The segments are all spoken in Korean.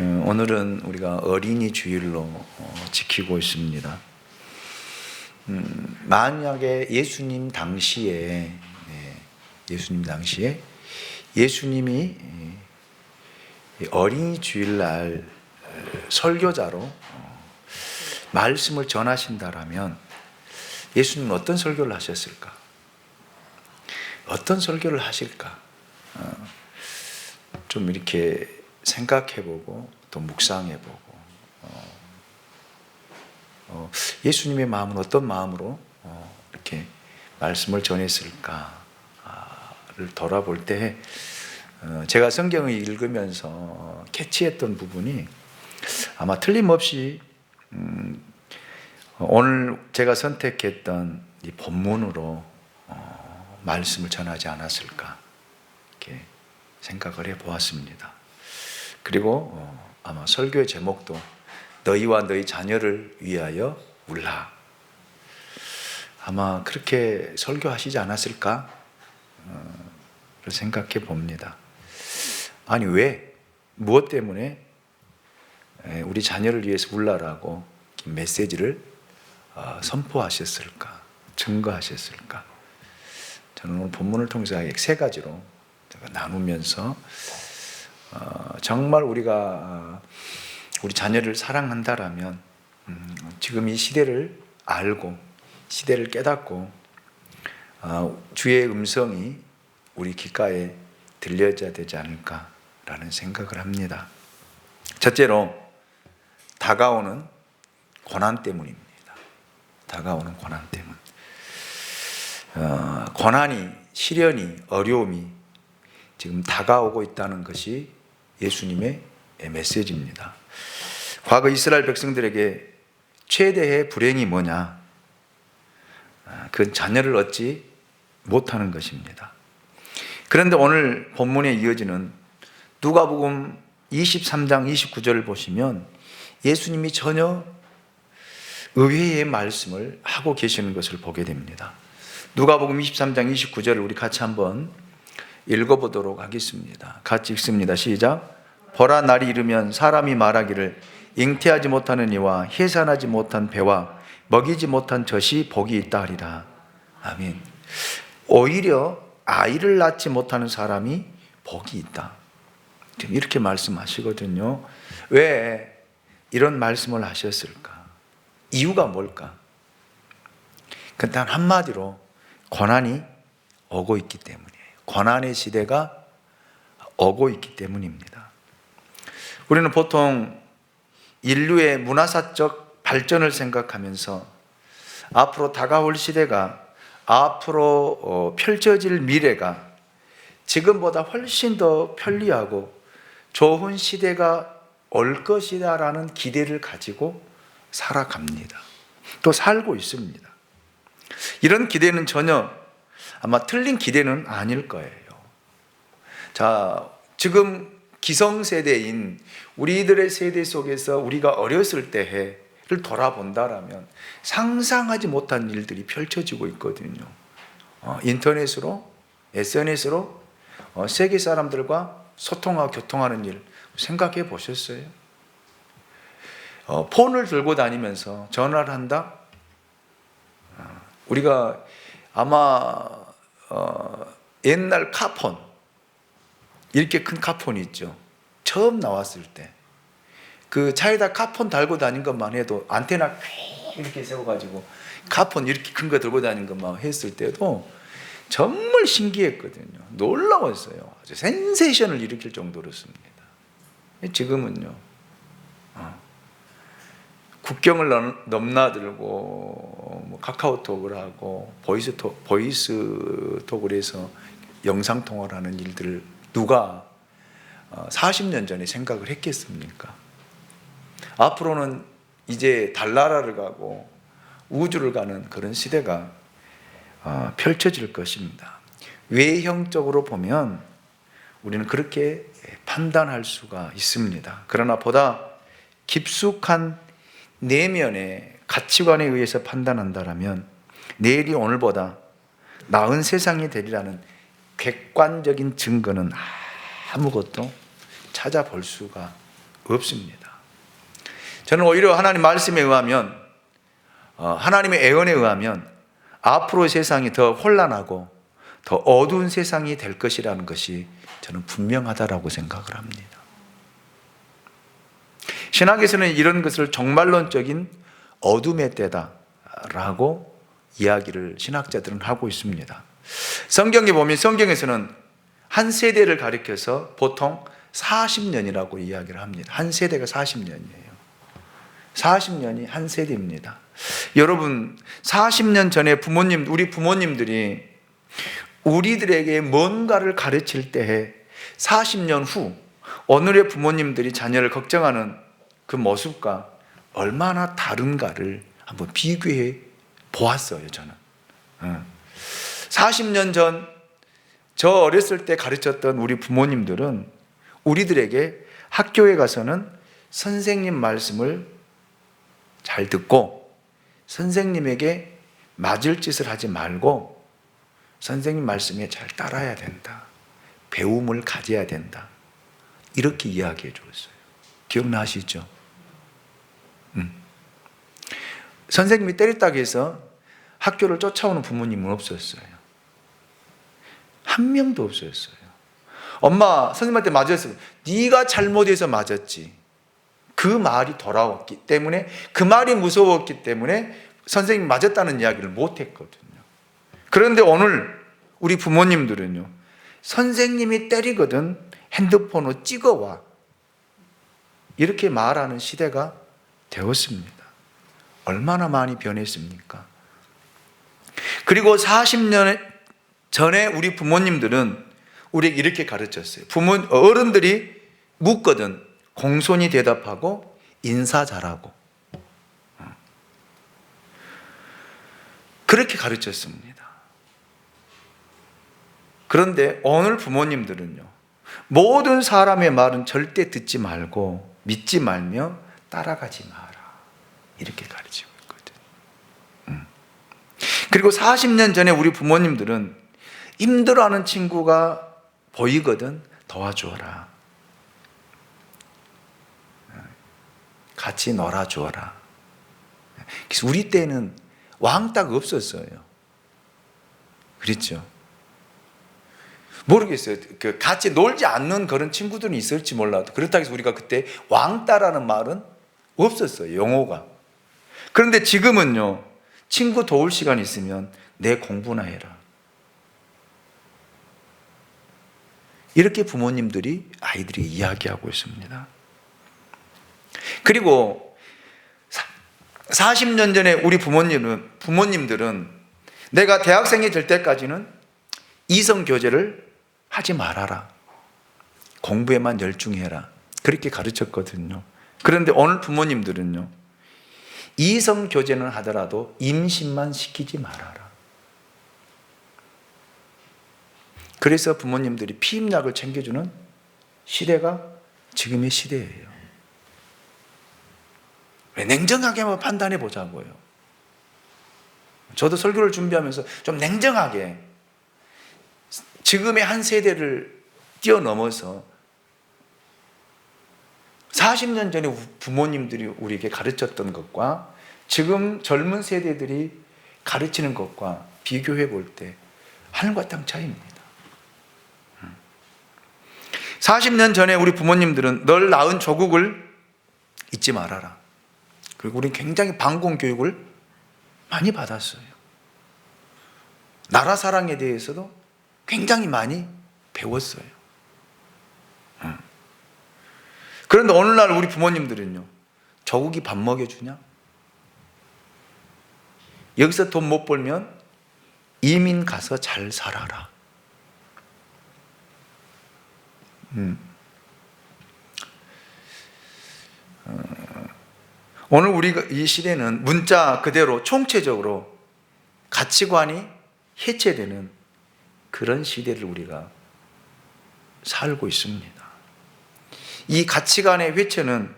오늘은 우리가 어린이 주일로 지키고 있습니다. 만약에 예수님 당시에 예수님이 어린이 주일날 설교자로 말씀을 전하신다라면 예수님은 어떤 설교를 하셨을까? 어떤 설교를 하실까? 좀 이렇게 생각해보고 또 묵상해보고 예수님의 마음은 어떤 마음으로 이렇게 말씀을 전했을까를 돌아볼 때 제가 성경을 읽으면서 캐치했던 부분이 아마 틀림없이 오늘 제가 선택했던 이 본문으로 말씀을 전하지 않았을까 이렇게 생각을 해보았습니다. 그리고 아마 설교의 제목도 너희와 너희 자녀를 위하여 울라. 아마 그렇게 설교하시지 않았을까 생각해 봅니다. 아니 왜? 무엇 때문에 우리 자녀를 위해서 울라라고 메시지를 선포하셨을까? 증거하셨을까? 저는 오늘 본문을 통해서 세 가지로 제가 나누면서 정말 우리가 우리 자녀를 사랑한다라면 지금 이 시대를 알고 시대를 깨닫고 주의 음성이 우리 귓가에 들려져야 되지 않을까라는 생각을 합니다. 첫째로 다가오는 고난 때문입니다. 다가오는 고난 때문. 고난이, 시련이, 어려움이 지금 다가오고 있다는 것이 예수님의 메시지입니다. 과거 이스라엘 백성들에게 최대의 불행이 뭐냐? 그건 자녀를 얻지 못하는 것입니다. 그런데 오늘 본문에 이어지는 누가복음 23장 29절을 보시면 예수님이 전혀 의외의 말씀을 하고 계시는 것을 보게 됩니다. 누가복음 23장 29절을 우리 같이 한번 읽어보도록 하겠습니다. 같이 읽습니다. 시작. 보라, 날이 이르면 사람이 말하기를 잉태하지 못하는 이와 해산하지 못한 배와 먹이지 못한 젖이 복이 있다 하리라. 아멘. 오히려 아이를 낳지 못하는 사람이 복이 있다. 이렇게 말씀하시거든요. 왜 이런 말씀을 하셨을까? 이유가 뭘까? 단 한마디로 고난이 오고 있기 때문이에요. 고난의 시대가 오고 있기 때문입니다. 우리는 보통 인류의 문화사적 발전을 생각하면서 앞으로 다가올 시대가, 앞으로 펼쳐질 미래가 지금보다 훨씬 더 편리하고 좋은 시대가 올 것이다라는 기대를 가지고 살아갑니다. 또 살고 있습니다. 이런 기대는 전혀 아마 틀린 기대는 아닐 거예요. 자, 지금 기성세대인 우리들의 세대 속에서 우리가 어렸을 때를 돌아본다라면 상상하지 못한 일들이 펼쳐지고 있거든요. 인터넷으로, SNS로 세계 사람들과 소통하고 교통하는 일 생각해 보셨어요? 폰을 들고 다니면서 전화를 한다? 우리가 아마 옛날 카폰, 이렇게 큰 카폰이 있죠. 처음 나왔을 때 그 차에다 카폰 달고 다닌 것만 해도 안테나 이렇게 세워가지고 카폰 이렇게 큰 거 들고 다닌 것만 했을 때도 정말 신기했거든요. 놀라웠어요. 아주 센세이션을 일으킬 정도로습니다. 지금은요, 국경을 넘나들고 카카오톡을 하고 보이스톡을 해서 영상통화를 하는 일들을 누가 40년 전에 생각을 했겠습니까? 앞으로는 이제 달나라를 가고 우주를 가는 그런 시대가 펼쳐질 것입니다. 외형적으로 보면 우리는 그렇게 판단할 수가 있습니다. 그러나 보다 깊숙한 내면의 가치관에 의해서 판단한다면 내일이 오늘보다 나은 세상이 되리라는 객관적인 증거는 아무것도 찾아볼 수가 없습니다. 저는 오히려 하나님 말씀에 의하면, 하나님의 애언에 의하면 앞으로 세상이 더 혼란하고 더 어두운 세상이 될 것이라는 것이 저는 분명하다라고 생각을 합니다. 신학에서는 이런 것을 종말론적인 어둠의 때다라고 이야기를 신학자들은 하고 있습니다. 성경에 보면 성경에서는 한 세대를 가리켜서 보통 40년이라고 이야기를 합니다. 한 세대가 40년이에요. 40년이 한 세대입니다. 여러분, 40년 전에 우리 부모님들이 우리들에게 뭔가를 가르칠 때에 40년 후 오늘의 부모님들이 자녀를 걱정하는 그 모습과 얼마나 다른가를 한번 비교해 보았어요, 저는. 40년 전, 저 어렸을 때 가르쳤던 우리 부모님들은 우리들에게 학교에 가서는 선생님 말씀을 잘 듣고 선생님에게 맞을 짓을 하지 말고 선생님 말씀에 잘 따라야 된다. 배움을 가져야 된다. 이렇게 이야기해 줬어요. 기억나시죠? 선생님이 때렸다고 해서 학교를 쫓아오는 부모님은 없었어요. 한 명도 없었어요. 엄마, 선생님한테 맞았어요. 네가 잘못해서 맞았지. 그 말이 돌아왔기 때문에, 그 말이 무서웠기 때문에 선생님 맞았다는 이야기를 못했거든요. 그런데 오늘 우리 부모님들은요, 선생님이 때리거든 핸드폰으로 찍어와, 이렇게 말하는 시대가 되었습니다. 얼마나 많이 변했습니까? 그리고 40년 전에 우리 부모님들은 우리에게 이렇게 가르쳤어요. 어른들이 묻거든 공손히 대답하고 인사 잘하고, 그렇게 가르쳤습니다. 그런데 오늘 부모님들은요, 모든 사람의 말은 절대 듣지 말고 믿지 말며 따라가지 마라, 이렇게 가르치고 있거든요. 그리고 40년 전에 우리 부모님들은 힘들어하는 친구가 보이거든 도와주어라, 같이 놀아주어라. 그래서 우리 때는 왕따가 없었어요. 그렇죠? 모르겠어요. 같이 놀지 않는 그런 친구들은 있을지 몰라도, 그렇다고 해서 우리가 그때 왕따라는 말은 없었어요, 용어가. 그런데 지금은요, 친구 도울 시간 있으면 내 공부나 해라, 이렇게 부모님들이 아이들이 이야기하고 있습니다. 그리고 40년 전에 우리 부모님들은 내가 대학생이 될 때까지는 이성 교제를 하지 말아라, 공부에만 열중해라, 그렇게 가르쳤거든요. 그런데 오늘 부모님들은요, 이성 교제는 하더라도 임신만 시키지 말아라. 그래서 부모님들이 피임약을 챙겨주는 시대가 지금의 시대예요. 냉정하게만 판단해 보자고요. 저도 설교를 준비하면서 좀 냉정하게 지금의 한 세대를 뛰어넘어서 40년 전에 부모님들이 우리에게 가르쳤던 것과 지금 젊은 세대들이 가르치는 것과 비교해 볼 때 하늘과 땅 차이입니다. 40년 전에 우리 부모님들은 널 낳은 조국을 잊지 말아라. 그리고 우리는 굉장히 반공 교육을 많이 받았어요. 나라 사랑에 대해서도 굉장히 많이 배웠어요. 그런데 오늘날 우리 부모님들은요, 조국이 밥 먹여주냐? 여기서 돈 못 벌면 이민 가서 잘 살아라. 오늘 우리가 이 시대는 문자 그대로 총체적으로 가치관이 해체되는 그런 시대를 우리가 살고 있습니다. 이 가치관의 회체는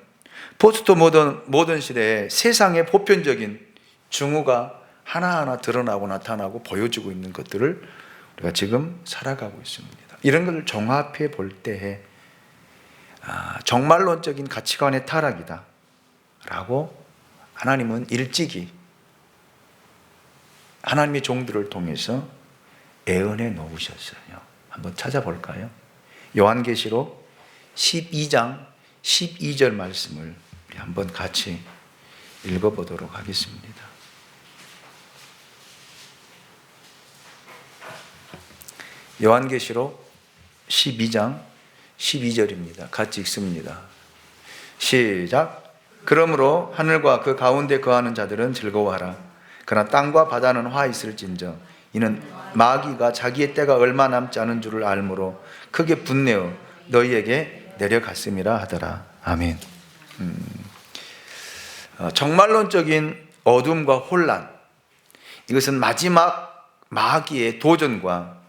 포스트 모던 시대에 세상의 보편적인 증오가 하나하나 드러나고 나타나고 보여지고 있는 것들을 우리가 지금 살아가고 있습니다. 이런 것을 종합해 볼 때에 종말론적인 가치관의 타락이다 라고 하나님은 일찍이 하나님의 종들을 통해서 예언해 놓으셨어요. 한번 찾아볼까요? 요한계시록 12장 12절 말씀을 우리 한번 같이 읽어보도록 하겠습니다. 요한계시록 12장 12절입니다. 같이 읽습니다. 시작. 그러므로 하늘과 그 가운데 거하는 자들은 즐거워하라. 그러나 땅과 바다는 화 있을진저 이는 마귀가 자기의 때가 얼마 남지 않은 줄을 알므로 크게 분내어 너희에게 내려갔음이라 하더라. 아멘. 정말론적인 어둠과 혼란, 이것은 마지막 마귀의 도전과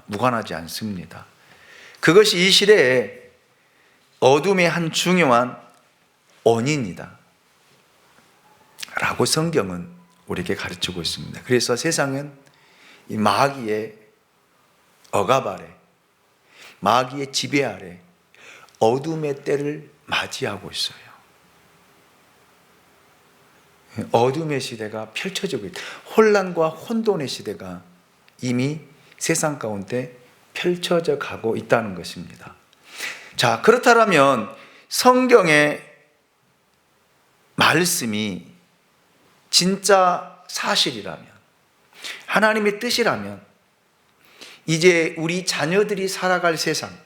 무관하지 않습니다. 그것이 이 시대에 어둠의 한 중요한 원인이다 라고 성경은 우리에게 가르치고 있습니다. 그래서 세상은 이 마귀의 억압 아래, 마귀의 지배 아래 어둠의 때를 맞이하고 있어요. 어둠의 시대가 펼쳐지고 있다. 혼란과 혼돈의 시대가 이미 세상 가운데 펼쳐져 가고 있다는 것입니다. 자, 그렇다면 성경의 말씀이 진짜 사실이라면, 하나님의 뜻이라면, 이제 우리 자녀들이 살아갈 세상,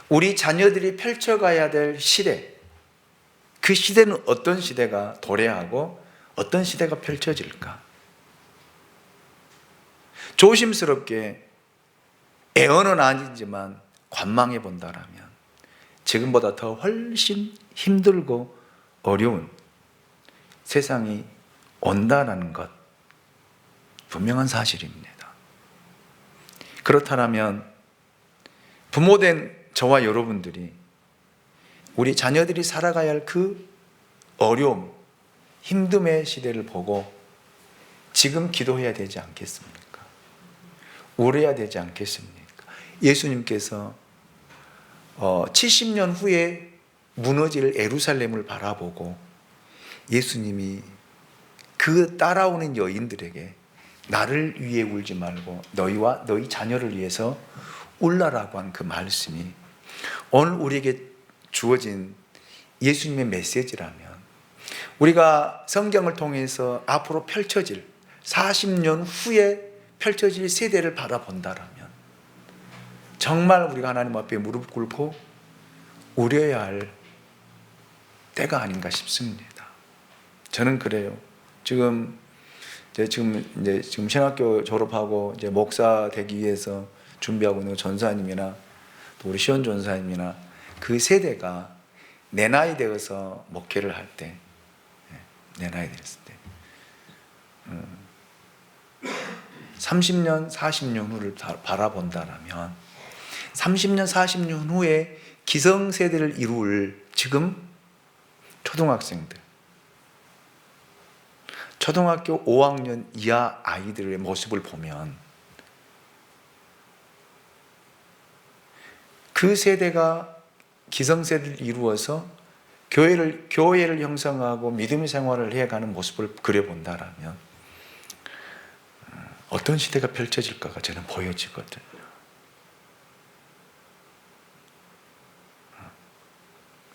우리 자녀들이 펼쳐가야 될 시대, 그 시대는 어떤 시대가 도래하고 어떤 시대가 펼쳐질까? 조심스럽게 애언은 아니지만 관망해 본다라면 지금보다 더 훨씬 힘들고 어려운 세상이 온다는 것, 분명한 사실입니다. 그렇다면 부모된 저와 여러분들이 우리 자녀들이 살아가야 할 그 어려움, 힘듦의 시대를 보고 지금 기도해야 되지 않겠습니까? 울어야 되지 않겠습니까? 예수님께서 70년 후에 무너질 예루살렘을 바라보고 예수님이 그 따라오는 여인들에게 나를 위해 울지 말고 너희와 너희 자녀를 위해서 울라라고 한 그 말씀이 오늘 우리에게 주어진 예수님의 메시지라면, 우리가 성경을 통해서 앞으로 펼쳐질 40년 후에 펼쳐질 세대를 바라본다라면 정말 우리가 하나님 앞에 무릎 꿇고 울어야 할 때가 아닌가 싶습니다. 저는 그래요. 지금 신학교 졸업하고 이제 목사 되기 위해서 준비하고 있는 전사님이나 또 우리 시원 전사님이나 그 세대가 내 나이 되어서 목회를 할 때, 내 나이 되었을 때 30년, 40년 후를 바라본다라면 30년, 40년 후에 기성세대를 이룰 지금 초등학생들, 초등학교 5학년 이하 아이들의 모습을 보면 그 세대가 기성세대를 이루어서 교회를 형성하고 믿음의 생활을 해가는 모습을 그려본다라면 어떤 시대가 펼쳐질까가 저는 보여지거든요.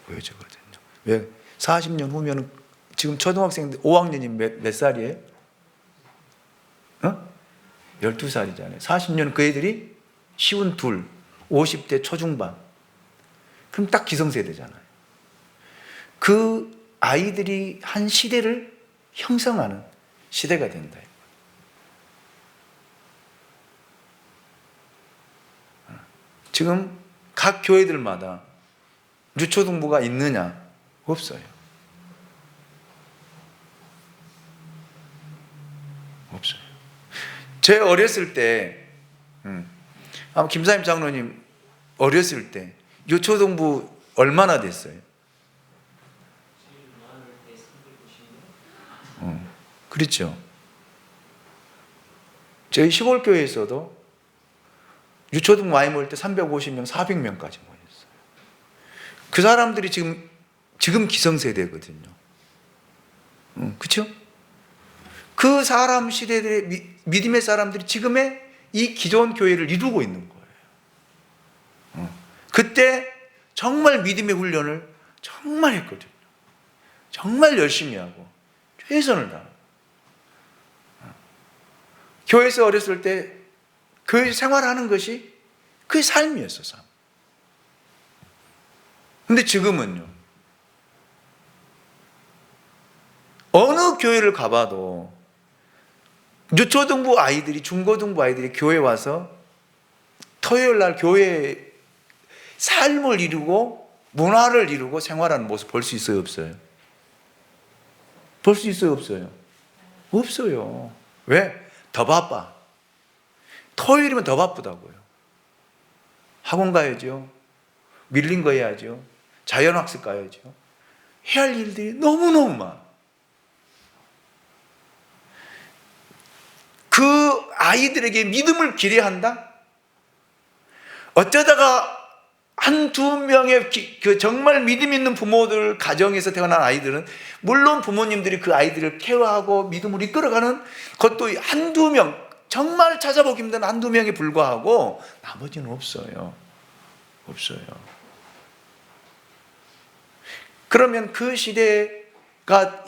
보여지거든요. 왜? 40년 후면 지금 초등학생들 5학년이 몇 살이에요? 12살이잖아요. 40년 그 애들이 52, 50대 초중반. 그럼 딱 기성세대잖아요. 그 아이들이 한 시대를 형성하는 시대가 된다. 지금 각 교회들마다 유초등부가 있느냐? 없어요. 없어요. 제 어렸을 때, 아마 김사임 장로님 어렸을 때 유초등부 얼마나 됐어요? 그렇죠. 저희 시골교회에서도 유초등 많이 모일 때 350명, 400명까지 모였어요. 그 사람들이 지금 기성세대거든요. 그렇죠? 그 사람 시대들의 믿음의 사람들이 지금의 이 기존 교회를 이루고 있는 거예요. 그때 정말 믿음의 훈련을 정말 했거든요. 정말 열심히 하고 최선을 다하고 교회에서 어렸을 때 교회 생활하는 것이 그의 삶이었어. 삶. 근데 지금은요, 어느 교회를 가봐도 유초등부 아이들이, 중고등부 아이들이 교회 와서 토요일 날 교회 삶을 이루고 문화를 이루고 생활하는 모습 볼 수 있어요, 없어요? 볼 수 있어요, 없어요? 없어요. 왜? 더 바빠. 토요일이면 더 바쁘다고요. 학원 가야죠. 밀린 거 해야죠. 자연학습 가야죠. 해야 할 일들이 너무너무 많아. 그 아이들에게 믿음을 기대한다? 어쩌다가 한두 명의 정말 믿음 있는 부모들 가정에서 태어난 아이들은 물론 부모님들이 그 아이들을 케어하고 믿음으로 이끌어가는 것도 한두 명, 정말 찾아보기 힘든 한두 명에 불과하고 나머지는 없어요. 없어요. 그러면 그 시대가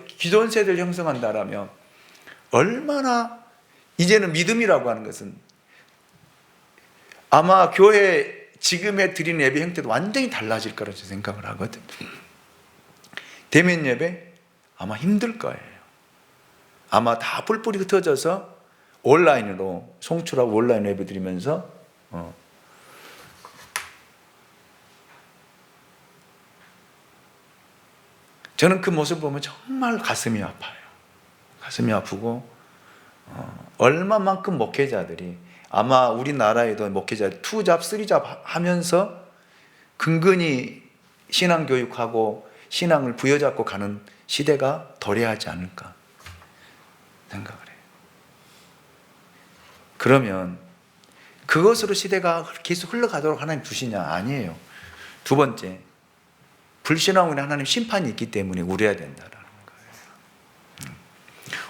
기존 세대를 형성한다라면 얼마나 이제는 믿음이라고 하는 것은 아마 교회 지금의 드리는 예배 형태도 완전히 달라질 거라고 생각을 하거든. 대면 예배 아마 힘들 거예요. 아마 다 뿔뿔이 흩어져서 온라인으로 송출하고 온라인 예배 드리면서 저는 그 모습 보면 정말 가슴이 아파요. 가슴이 아프고 얼마만큼 목회자들이 아마 우리나라에도 목회자 2잡, 3잡 하면서 근근히 신앙교육하고 신앙을 부여잡고 가는 시대가 도래하지 않을까 생각을 해요. 그러면 그것으로 시대가 계속 흘러가도록 하나님 두시냐? 아니에요. 두 번째, 불신앙으로 하나님 심판이 있기 때문에 우려야 된다라는 거예요.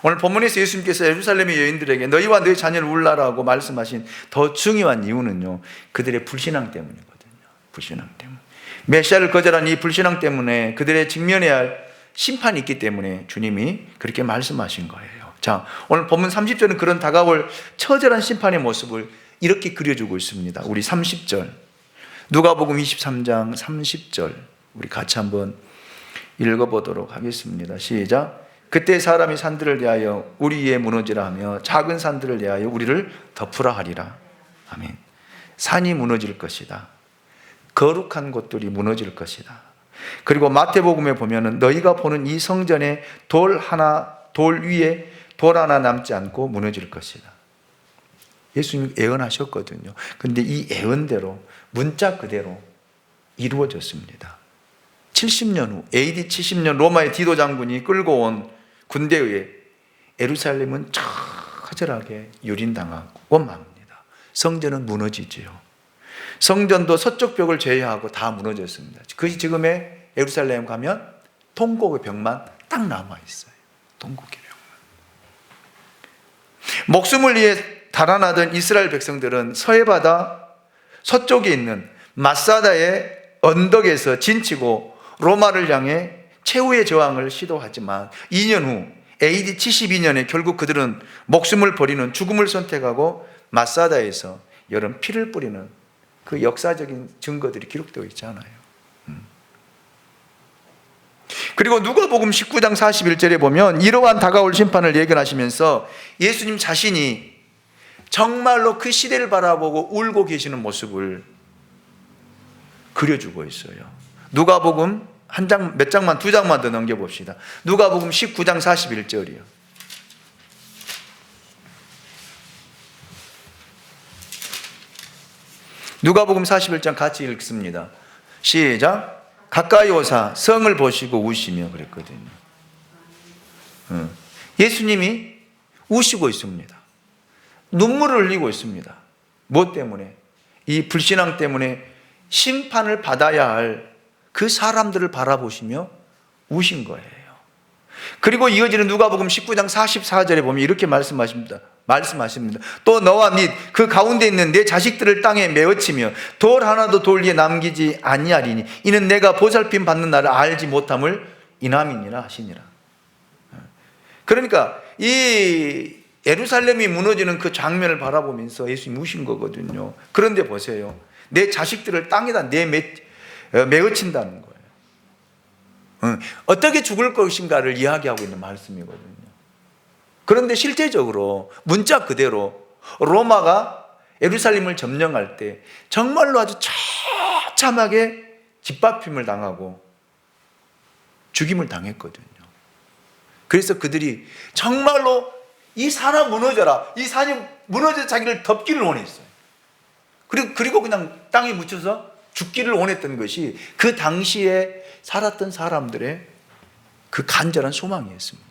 오늘 본문에서 예수님께서 예루살렘의 여인들에게 너희와 너희 자녀를 울라라고 말씀하신 더 중요한 이유는요, 그들의 불신앙 때문이거든요. 불신앙 때문에. 메시아를 거절한 이 불신앙 때문에 그들의 직면해야 할 심판이 있기 때문에 주님이 그렇게 말씀하신 거예요. 자, 오늘 본문 30절은 그런 다가올 처절한 심판의 모습을 이렇게 그려주고 있습니다. 우리 30절, 누가복음 23장 30절 우리 같이 한번 읽어보도록 하겠습니다. 시작. 그때 사람이 산들을 대하여 우리 위에 무너지라 하며 작은 산들을 대하여 우리를 덮으라 하리라. 아멘. 산이 무너질 것이다. 거룩한 곳들이 무너질 것이다. 그리고 마태복음에 보면은 너희가 보는 이 성전에 돌 위에 돌 하나 남지 않고 무너질 것이다. 예수님이 예언하셨거든요. 근데 이 예언대로 문자 그대로 이루어졌습니다. 70년 후, AD 70년 로마의 디도 장군이 끌고 온 군대에 의해 예루살렘은 처절하게 유린당하고 맙니다. 성전은 무너지지요. 성전도 서쪽 벽을 제외하고 다 무너졌습니다. 그것이 지금의 예루살렘 가면 통곡의 벽만 딱 남아있어요. 통곡의 벽만. 목숨을 위해 달아나던 이스라엘 백성들은 서해바다 서쪽에 있는 마사다의 언덕에서 진치고 로마를 향해 최후의 저항을 시도하지만 2년 후 AD 72년에 결국 그들은 목숨을 버리는 죽음을 선택하고 마사다에서 여름 피를 뿌리는 그 역사적인 증거들이 기록되어 있잖아요. 그리고 누가복음 19장 41절에 보면 이러한 다가올 심판을 예견하시면서 예수님 자신이 정말로 그 시대를 바라보고 울고 계시는 모습을 그려주고 있어요. 누가복음 한 장, 몇 장만, 두 장만 더 넘겨봅시다. 누가복음 19장 41절이요. 누가복음 41장 같이 읽습니다. 시작. 가까이 오사 성을 보시고 우시며 그랬거든요. 예수님이 우시고 있습니다. 눈물을 흘리고 있습니다. 무엇 때문에? 이 불신앙 때문에 심판을 받아야 할 그 사람들을 바라보시며 우신 거예요. 그리고 이어지는 누가복음 19장 44절에 보면 이렇게 말씀하십니다. 또 너와 및 그 가운데 있는 내 자식들을 땅에 메어치며 돌 하나도 돌 위에 남기지 아니하리니 이는 내가 보살핌 받는 날을 알지 못함을 인함이니라 하시니라. 그러니까 이 예루살렘이 무너지는 그 장면을 바라보면서 예수님이 우신 거거든요. 그런데 보세요. 내 자식들을 땅에다 메어친다는 거예요. 어떻게 죽을 것인가를 이야기하고 있는 말씀이거든요. 그런데 실제적으로 문자 그대로 로마가 예루살렘을 점령할 때 정말로 아주 처참하게 짓밟힘을 당하고 죽임을 당했거든요. 그래서 그들이 정말로 이 산이 무너져라, 이 산이 무너져 자기를 덮기를 원했어요. 그리고 그냥 땅에 묻혀서 죽기를 원했던 것이 그 당시에 살았던 사람들의 그 간절한 소망이었습니다.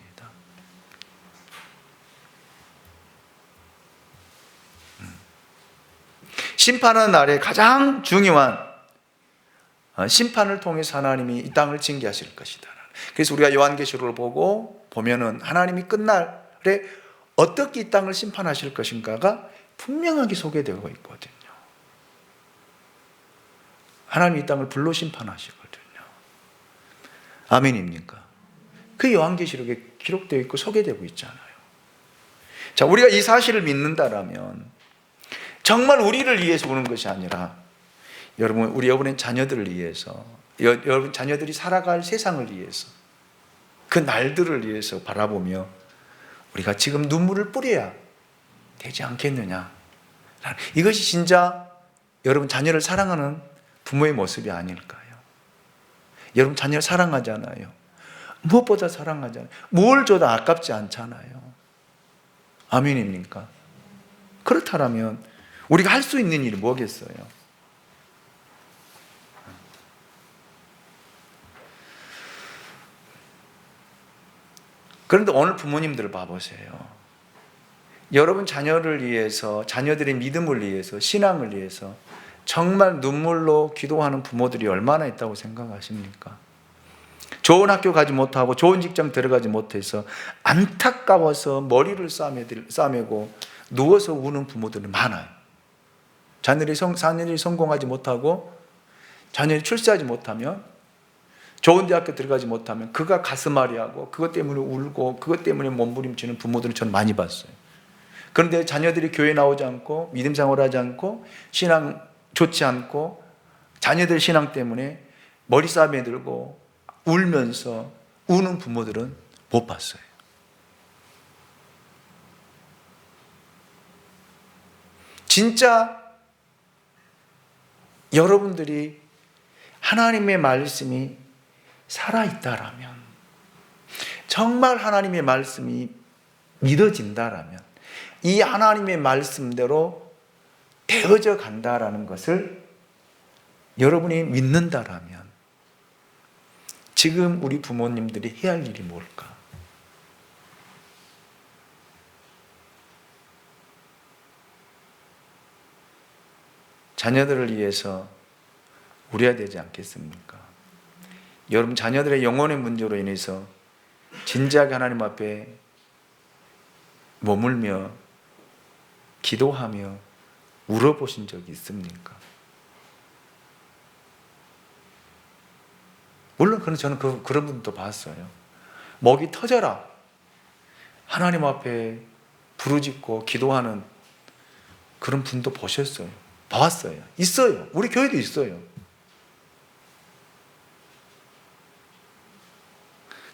심판하는 날에 가장 중요한 심판을 통해서 하나님이 이 땅을 징계하실 것이다. 그래서 우리가 요한계시록을 보면은 하나님이 끝날에 어떻게 이 땅을 심판하실 것인가가 분명하게 소개되고 있거든요. 하나님이 이 땅을 불로 심판하시거든요. 아멘입니까? 그 요한계시록에 기록되어 있고 소개되고 있잖아요. 자, 우리가 이 사실을 믿는다라면 정말 우리를 위해서 오는 것이 아니라 우리 여러분의 자녀들을 위해서, 여러분 자녀들이 살아갈 세상을 위해서, 그 날들을 위해서 바라보며 우리가 지금 눈물을 뿌려야 되지 않겠느냐. 이것이 진짜 여러분 자녀를 사랑하는 부모의 모습이 아닐까요? 여러분 자녀를 사랑하잖아요. 무엇보다 사랑하잖아요. 뭘 줘도 아깝지 않잖아요. 아멘입니까? 그렇다면 우리가 할 수 있는 일이 뭐겠어요? 그런데 오늘 부모님들 봐보세요. 여러분 자녀를 위해서, 자녀들의 믿음을 위해서, 신앙을 위해서 정말 눈물로 기도하는 부모들이 얼마나 있다고 생각하십니까? 좋은 학교 가지 못하고 좋은 직장 들어가지 못해서 안타까워서 머리를 싸매고 누워서 우는 부모들이 많아요. 자녀들이 성공하지 못하고 자녀들이 출세하지 못하면, 좋은 대학교 들어가지 못하면 그가 가슴앓이하고 그것 때문에 울고 그것 때문에 몸부림치는 부모들을 저는 많이 봤어요. 그런데 자녀들이 교회 나오지 않고 믿음 생활하지 않고 신앙 좋지 않고 자녀들 신앙 때문에 머리 싸매 들고 울면서 우는 부모들은 못 봤어요. 진짜 여러분들이 하나님의 말씀이 살아있다라면, 정말 하나님의 말씀이 믿어진다라면, 이 하나님의 말씀대로 되어져 간다라는 것을 여러분이 믿는다라면 지금 우리 부모님들이 해야 할 일이 뭘까? 자녀들을 위해서 울어야 되지 않겠습니까? 여러분 자녀들의 영혼의 문제로 인해서 진지하게 하나님 앞에 머물며 기도하며 울어보신 적이 있습니까? 물론 저는 그런 분도 봤어요. 목이 터져라 하나님 앞에 부르짖고 기도하는 그런 분도 보셨어요. 봤어요. 있어요. 우리 교회도 있어요.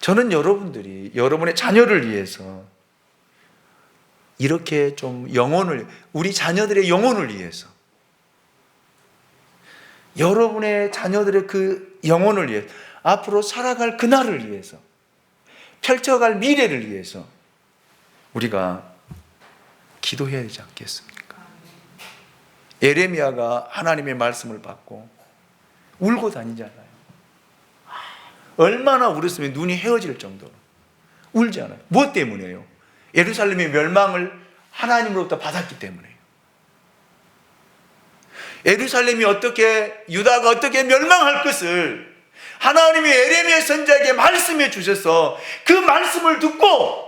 저는 여러분들이 여러분의 자녀를 위해서 이렇게 좀 우리 자녀들의 영혼을 위해서, 여러분의 자녀들의 그 영혼을 위해서, 앞으로 살아갈 그날을 위해서, 펼쳐갈 미래를 위해서 우리가 기도해야 되지 않겠습니까? 예레미야가 하나님의 말씀을 받고 울고 다니잖아요. 얼마나 울었으면 눈이 헤어질 정도로 울잖아요. 무엇 때문이에요? 예루살렘의 멸망을 하나님으로부터 받았기 때문에요. 예루살렘이 유다가 어떻게 멸망할 것을 하나님이 에레미야 선지자에게 말씀해 주셔서 그 말씀을 듣고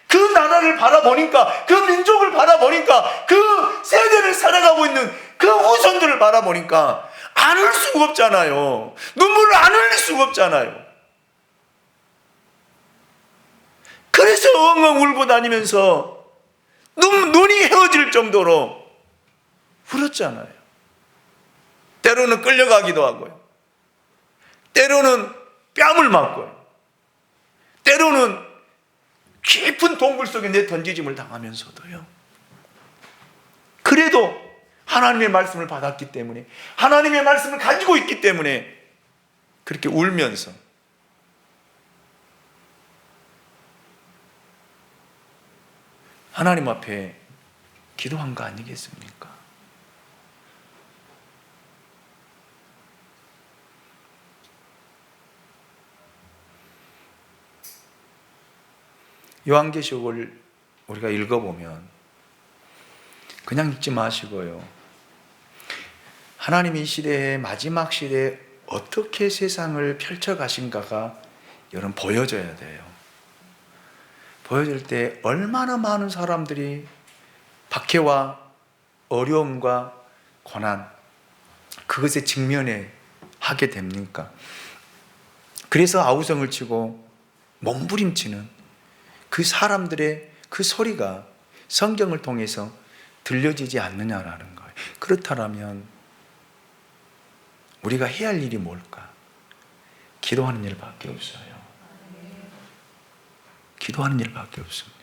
그 나라를 바라보니까, 그 민족을 바라보니까, 그 세대를 살아가고 있는 그 후손들을 바라보니까 안 울 수가 없잖아요. 눈물을 안 흘릴 수가 없잖아요. 그래서 엉엉 울고 다니면서 눈이 헤어질 정도로 울었잖아요. 때로는 끌려가기도 하고요. 때로는 뺨을 맞고요. 때로는 깊은 동굴 속에 내던지짐을 당하면서도요. 그래도 하나님의 말씀을 받았기 때문에, 하나님의 말씀을 가지고 있기 때문에 그렇게 울면서 하나님 앞에 기도한 거 아니겠습니까? 요한계시록을 우리가 읽어보면 그냥 읽지 마시고요, 하나님이 이 시대의 마지막 시대에 어떻게 세상을 펼쳐가신가가 여러분 보여져야 돼요. 보여질 때 얼마나 많은 사람들이 박해와 어려움과 고난, 그것에 직면해 하게 됩니까? 그래서 아우성을 치고 몸부림치는 그 사람들의 그 소리가 성경을 통해서 들려지지 않느냐라는 거예요. 그렇다면 우리가 해야 할 일이 뭘까? 기도하는 일밖에 없어요. 기도하는 일밖에 없습니다.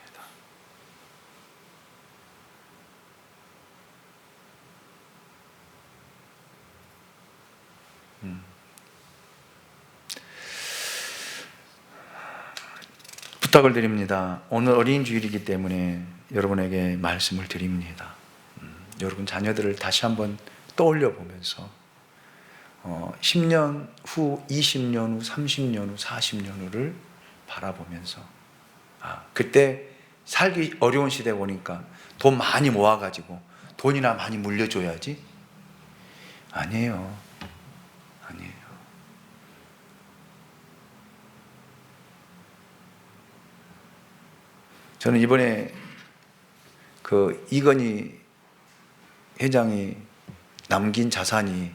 부탁을 드립니다. 오늘 어린이 주일이기 때문에 여러분에게 말씀을 드립니다. 여러분 자녀들을 다시 한번 떠올려 보면서 10년 후, 20년 후, 30년 후, 40년 후를 바라보면서 그때 살기 어려운 시대 보니까 돈 많이 모아가지고 돈이나 많이 물려줘야지? 아니에요. 아니에요. 저는 이번에 그 이건희 회장이 남긴 자산이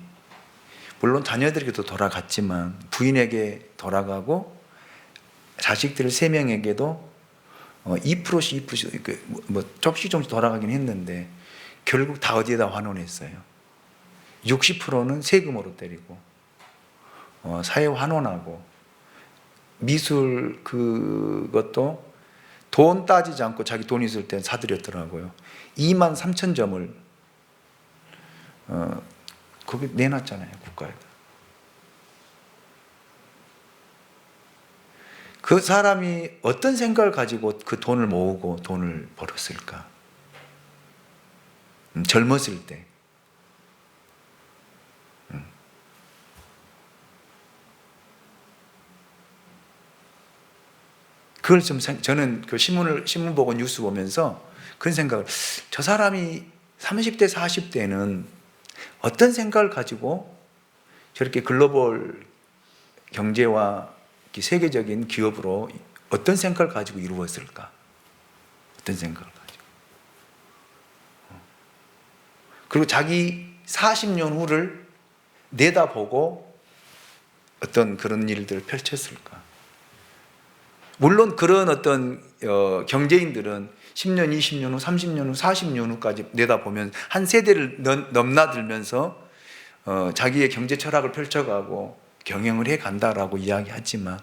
물론 자녀들에게도 돌아갔지만 부인에게 돌아가고 자식들 3명에게도 2%씩 조금씩 돌아가긴 했는데 결국 다 어디에다 환원했어요. 60%는 세금으로 때리고 사회 환원하고 미술 그것도 돈 따지지 않고 자기 돈 있을 때 사들였더라고요. 23,000점을 거기 내놨잖아요, 국가에다. 그 사람이 어떤 생각을 가지고 그 돈을 모으고 돈을 벌었을까? 젊었을 때. 그걸 좀 저는 그 신문 보고 뉴스 보면서 그런 생각을, 저 사람이 30대 40대는 어떤 생각을 가지고 저렇게 글로벌 경제와 세계적인 기업으로 어떤 생각을 가지고 이루었을까? 어떤 생각을 가지고. 그리고 자기 40년 후를 내다보고 어떤 그런 일들을 펼쳤을까? 물론 그런 어떤 경제인들은 10년, 20년 후, 30년 후, 40년 후까지 내다보면 한 세대를 넘나들면서 자기의 경제 철학을 펼쳐가고 경영을 해간다라고 이야기하지만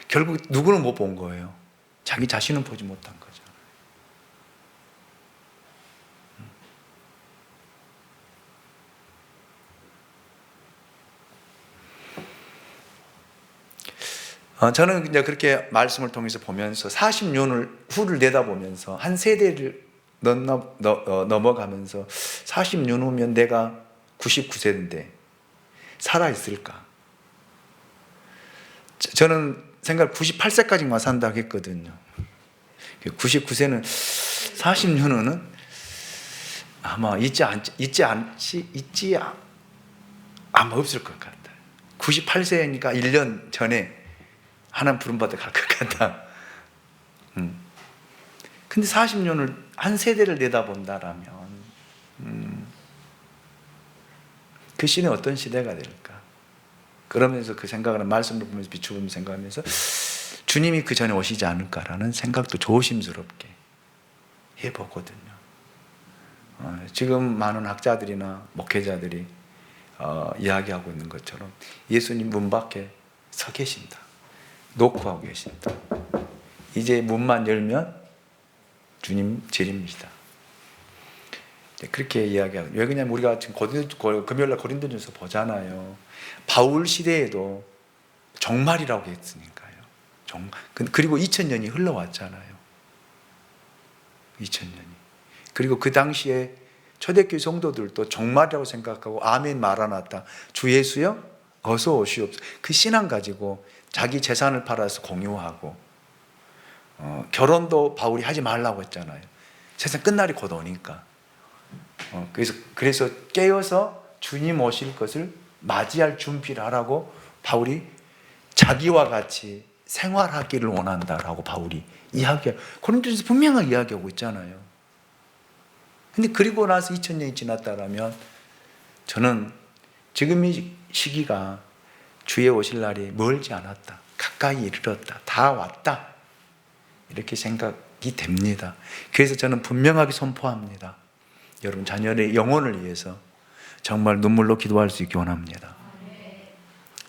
결국 누구는 못 본 거예요. 자기 자신은 보지 못한 거죠. 저는 이제 그렇게 말씀을 통해서 보면서 40년 후를 내다보면서 한 세대를 넘어가면서 40년 후면 내가 99세인데 살아있을까? 저는 생각 98세까지만 산다고 했거든요. 99세는 40년 후는 아마 아마 없을 것 같아요. 98세니까 1년 전에 하나님 부름받아 갈 것 같다. 근데 40년을 한 세대를 내다본다라면 그 시대는 어떤 시대가 될까? 그러면서 그 생각을 말씀을 보면서 비추면서 생각하면서 주님이 그 전에 오시지 않을까라는 생각도 조심스럽게 해보거든요. 지금 많은 학자들이나 목회자들이 이야기하고 있는 것처럼 예수님 문 밖에 서 계신다. 노크하고 계신다. 이제 문만 열면 주님 재림이시다. 그렇게 이야기하고, 왜 그러냐면 우리가 지금 금요일날 고린도전서 보잖아요. 바울 시대에도 종말이라고 했으니까요. 그리고 2000년이 흘러왔잖아요. 2000년이. 그리고 그 당시에 초대교회 성도들도 종말이라고 생각하고 아멘 마라나타, 주 예수여 어서 오시옵소서. 그 신앙 가지고 자기 재산을 팔아서 공유하고, 결혼도 바울이 하지 말라고 했잖아요. 세상 끝날이 곧 오니까. 그래서 깨어서 주님 오실 것을 맞이할 준비를 하라고 바울이 자기와 같이 생활하기를 원한다라고 바울이 고린도전서 분명하게 이야기하고 있잖아요. 근데 그리고 나서 2000년이 지났다라면 저는 지금 이 시기가 주의 오실 날이 멀지 않았다. 가까이 이르렀다. 다 왔다. 이렇게 생각이 됩니다. 그래서 저는 분명하게 선포합니다. 여러분 자녀의 영혼을 위해서 정말 눈물로 기도할 수 있기 원합니다.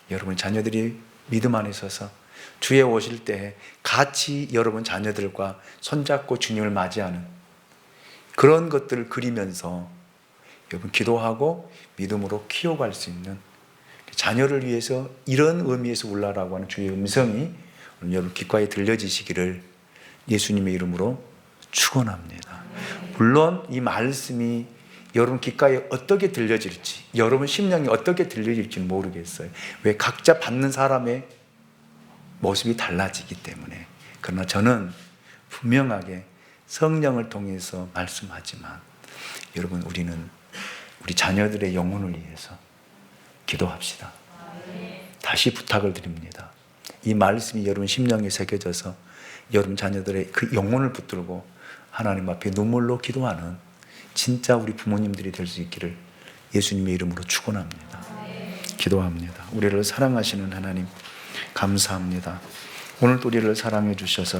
여러분 자녀들이 믿음 안에 서서 주에 오실 때 같이 여러분 자녀들과 손잡고 주님을 맞이하는 그런 것들을 그리면서 여러분 기도하고 믿음으로 키워갈 수 있는, 자녀를 위해서 이런 의미에서 울라라고 하는 주의 음성이 여러분 귓가에 들려지시기를 예수님의 이름으로 축원합니다. 물론 이 말씀이 여러분 귓가에 어떻게 들려질지, 여러분 심령이 어떻게 들려질지 모르겠어요. 왜? 각자 받는 사람의 모습이 달라지기 때문에. 그러나 저는 분명하게 성령을 통해서 말씀하지만, 여러분 우리는 우리 자녀들의 영혼을 위해서 기도합시다. 다시 부탁을 드립니다. 이 말씀이 여러분 심령에 새겨져서 여러분 자녀들의 그 영혼을 붙들고 하나님 앞에 눈물로 기도하는 진짜 우리 부모님들이 될 수 있기를 예수님의 이름으로 축원합니다. 기도합니다. 우리를 사랑하시는 하나님 감사합니다. 오늘도 우리를 사랑해 주셔서